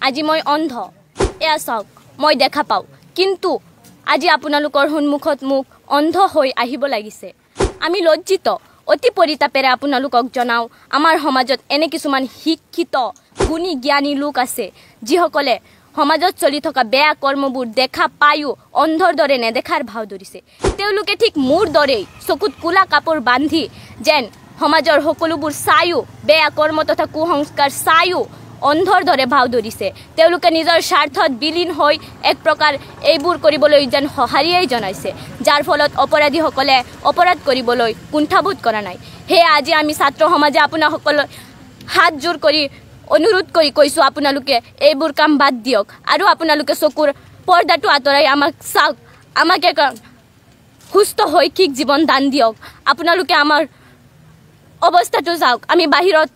আজি মই অন্ধ এয়া চাওক মই দেখা পাওঁ কিন্তু আজি আপোনালোকৰ সন্মুখত মোক অন্ধ হৈ আহিব লাগিছে আমি লজ্জিত অতি পৰিতাপেৰে আপোনালোকক জনাও আমাৰ সমাজত এনে কিছুমান শিক্ষিত গুণী জ্ঞানী লোক আছে যিসকলে সমাজত চলি থকা বেয়া কৰ্মবোৰ দেখা পায়ো অন্ধৰ দৰে নেদেখাৰ ভাও ধৰিছে তেওঁলোকে ঠিক মোৰ দৰেই চকুত কোলা কাপোৰ বান্ধি যেন সমাজৰ সকলোবোৰ চায়ো বেয়া কৰ্ম তথা কুসংস্কাৰ চায়ো অন্ধৰ দৰে ভাও ধৰিছে তেওঁলোকে নিজৰ স্বাৰ্থত বিলীন হৈ এক প্ৰকাৰ এইবোৰ কৰিবলৈ যেন সঁহাৰিয়েই জনাইছে যাৰ ফলত অপৰাধীসকলে অপৰাধ কৰিবলৈ কুণ্ঠাবোধ কৰা নাই সেয়ে আজি আমি ছাত্ৰ সমাজে আপোনাসকলৰ হাত জোৰ কৰি অনুৰোধ কৰি কৈছোঁ আপোনালোকে এইবোৰ কাম বাদ দিয়ক আৰু আপোনালোকে চকুৰ পৰ্দাটো আঁতৰাই আমাক চাওক আমাক এক সুস্থ শৈক্ষিক জীৱন দান দিয়ক আপোনালোকে আমাৰ অৱস্থাটো চাওক আমি বাহিৰত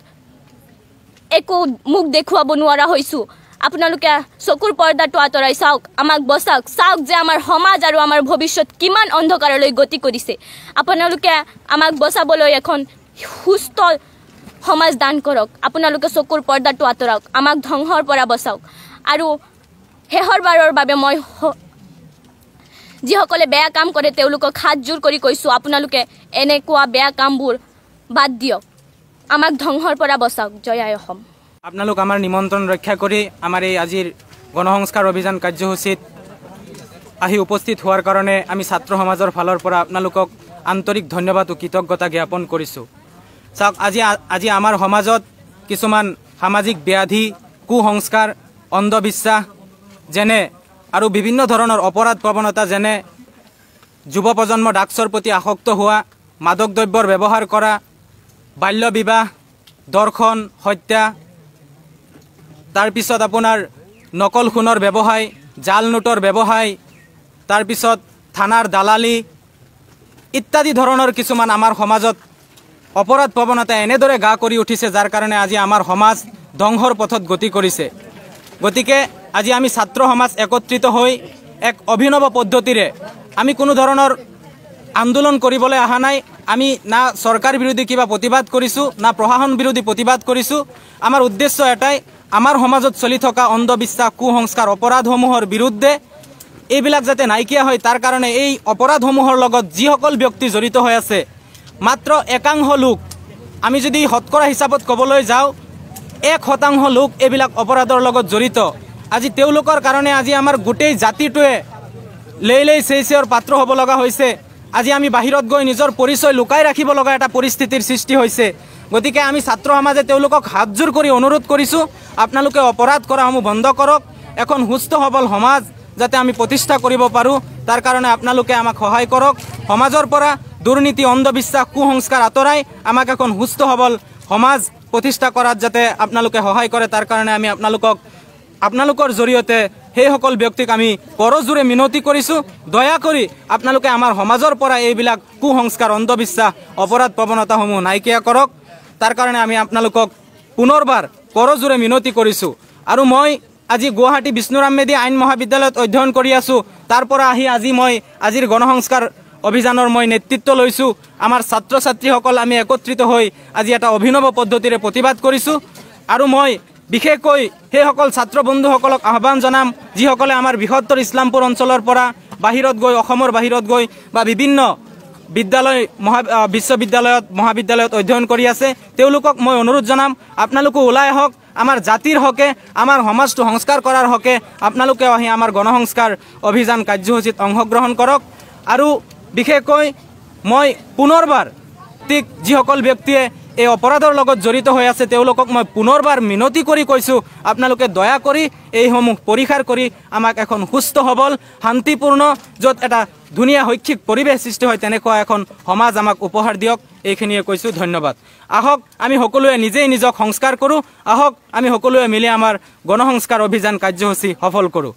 একো মুখ দেখুৱাব নোৱাৰা হৈছোঁ আপোনালোকে চকুৰ পৰ্দাটো আঁতৰাই চাওক আমাক বচাওক চাওক যে আমাৰ সমাজ আৰু আমাৰ ভৱিষ্যত কিমান অন্ধকাৰলৈ গতি কৰিছে আপোনালোকে আমাক বচাবলৈ এখন সুস্থ সমাজ দান কৰক আপোনালোকে চকুৰ পৰ্দাটো আঁতৰাওক আমাক ধ্বংসৰ পৰা বচাওক আৰু শেষৰবাৰৰ বাবে মই যিসকলে বেয়া কাম কৰে তেওঁলোকক হাত জোৰ কৰি কৈছোঁ আপোনালোকে এনেকুৱা বেয়া কামবোৰ বাদ দিয়ক আমাক ধ্বংসৰ পৰা বচাওক জয় আই অসম আপোনালোক আমাৰ নিমন্ত্ৰণ ৰক্ষা কৰি আমাৰ এই আজিৰ গণসংস্কাৰ অভিযান কাৰ্যসূচীত আহি উপস্থিত হোৱাৰ কাৰণে আমি ছাত্ৰ সমাজৰ ফালৰ পৰা আপোনালোকক আন্তৰিক ধন্যবাদ ও কৃতজ্ঞতা জ্ঞাপন কৰিছোঁ চাওক আজি আমাৰ সমাজত কিছুমান সামাজিক ব্যাধি কুসংস্কাৰ অন্ধবিশ্বাস যেনে আৰু বিভিন্ন ধৰণৰ অপৰাধ প্ৰৱণতা যেনে যুৱ প্ৰজন্ম ড্ৰাগছৰ প্ৰতি আসক্ত হোৱা মাদক দ্ৰব্যৰ ব্যৱহাৰ কৰা বাল্য বিবাহ দৰ্শন হত্যা তাৰপিছত আপোনাৰ নকল সোণৰ ব্যৱসায় জাল নোটৰ ব্যৱসায় তাৰপিছত থানাৰ দালালি ইত্যাদি ধৰণৰ কিছুমান আমাৰ সমাজত অপৰাধ প্ৰৱণতা এনেদৰে গা কৰি উঠিছে যাৰ কাৰণে আজি আমাৰ সমাজ ধ্বংসৰ পথত গতি কৰিছে গতিকে আজি আমি ছাত্ৰ সমাজ একত্ৰিত হৈ এক অভিনৱ পদ্ধতিৰে আমি কোনো ধৰণৰ আন্দোলন কৰিবলৈ অহা নাই আমি না চৰকাৰ বিৰোধী কিবা প্ৰতিবাদ কৰিছোঁ না প্ৰশাসন বিৰোধী প্ৰতিবাদ কৰিছোঁ আমাৰ উদ্দেশ্য এটাই আমাৰ সমাজত চলি থকা অন্ধবিশ্বাস কুসংস্কাৰ অপৰাধসমূহৰ বিৰুদ্ধে এইবিলাক যাতে নাইকিয়া হয় তাৰ কাৰণে এই অপৰাধসমূহৰ লগত যিসকল ব্যক্তি জড়িত হৈ আছে মাত্ৰ একাংশ লোক আমি যদি শতকৰা হিচাপত ক'বলৈ যাওঁ 1% লোক এইবিলাক অপৰাধৰ লগত জড়িত আজি তেওঁলোকৰ কাৰণে আজি আমাৰ গোটেই জাতিটোৱে লেইলেই চেইচেৰ পাত্ৰ হ'ব লগা হৈছে আজি আমি বাহিৰত গৈ নিজৰ পৰিচয় লুকাই ৰাখিব লগা এটা পৰিস্থিতিৰ সৃষ্টি হৈছে গতিকে আমি ছাত্ৰ সমাজে তেওঁলোকক হাত জোৰ কৰি অনুৰোধ কৰিছোঁ আপোনালোকে অপৰাধ কৰাসমূহ বন্ধ কৰক এখন সুস্থ সবল সমাজ যাতে আমি প্ৰতিষ্ঠা কৰিব পাৰোঁ তাৰ কাৰণে আপোনালোকে আমাক সহায় কৰক সমাজৰ পৰা দুৰ্নীতি অন্ধবিশ্বাস কুসংস্কাৰ আঁতৰাই আমাক এখন সুস্থ সবল সমাজ প্ৰতিষ্ঠা কৰাত যাতে আপোনালোকে সহায় কৰে তাৰ কাৰণে আমি আপোনালোকৰ জৰিয়তে সেইসকল ব্যক্তিক আমি কৰজোৰে মিনতি কৰিছোঁ দয়া কৰি আপোনালোকে আমাৰ সমাজৰ পৰা এইবিলাক কুসংস্কাৰ অন্ধবিশ্বাস অপৰাধ প্ৰৱণতাসমূহ নাইকিয়া কৰক তাৰ কাৰণে আমি আপোনালোকক পুনৰবাৰ কৰজোৰে মিনতি কৰিছোঁ আৰু মই আজি গুৱাহাটী বিষ্ণুৰাম মেধি আইন মহাবিদ্যালয়ত অধ্যয়ন কৰি আছোঁ তাৰ পৰা আহি আজি মই আজিৰ গণসংস্কাৰ অভিযানৰ মই নেতৃত্ব লৈছোঁ আমাৰ ছাত্ৰ ছাত্ৰীসকল আমি একত্ৰিত হৈ আজি এটা অভিনৱ পদ্ধতিৰে প্ৰতিবাদ কৰিছোঁ আৰু মই বিশেষকৈ সেইসকল ছাত্ৰ বন্ধুসকলক আহ্বান জনাম যিসকলে আমাৰ বৃহত্তৰ ইছলামপুৰ অঞ্চলৰ পৰা বাহিৰত গৈ অসমৰ বাহিৰত গৈ বা বিভিন্ন বিদ্যালয় বিশ্ববিদ্যালয়ত মহাবিদ্যালয়ত অধ্যয়ন কৰি আছে তেওঁলোকক মই অনুৰোধ জনাম আপোনালোকে ওলাই আহক আমাৰ জাতিৰ হকে আমাৰ সমাজটো সংস্কাৰ কৰাৰ হকে আপোনালোকে আহি আমাৰ গণসংস্কাৰ অভিযান কাৰ্যসূচীত অংশগ্ৰহণ কৰক আৰু বিশেষকৈ মই পুনৰবাৰ ঠিক যিসকল ব্যক্তিয়ে এই অপৰাধৰ লগত জড়িত হৈ আছে তেওঁলোকক মই পুনৰবাৰ মিনতি কৰি কৈছোঁ আপোনালোকে দয়া কৰি এইসমূহ পৰীক্ষাৰ কৰি আমাক এখন সুস্থ সবল শান্তিপূৰ্ণ য'ত এটা ধুনীয়া শৈক্ষিক পৰিৱেশ সৃষ্টি হয় তেনেকুৱা এখন সমাজ আমাক উপহাৰ দিয়ক এইখিনিয়ে কৈছোঁ ধন্যবাদ আহক আমি সকলোৱে নিজেই নিজক সংস্কাৰ কৰোঁ আহক আমি সকলোৱে মিলি আমাৰ গণসংস্কাৰ অভিযান কাৰ্যসূচী সফল কৰোঁ।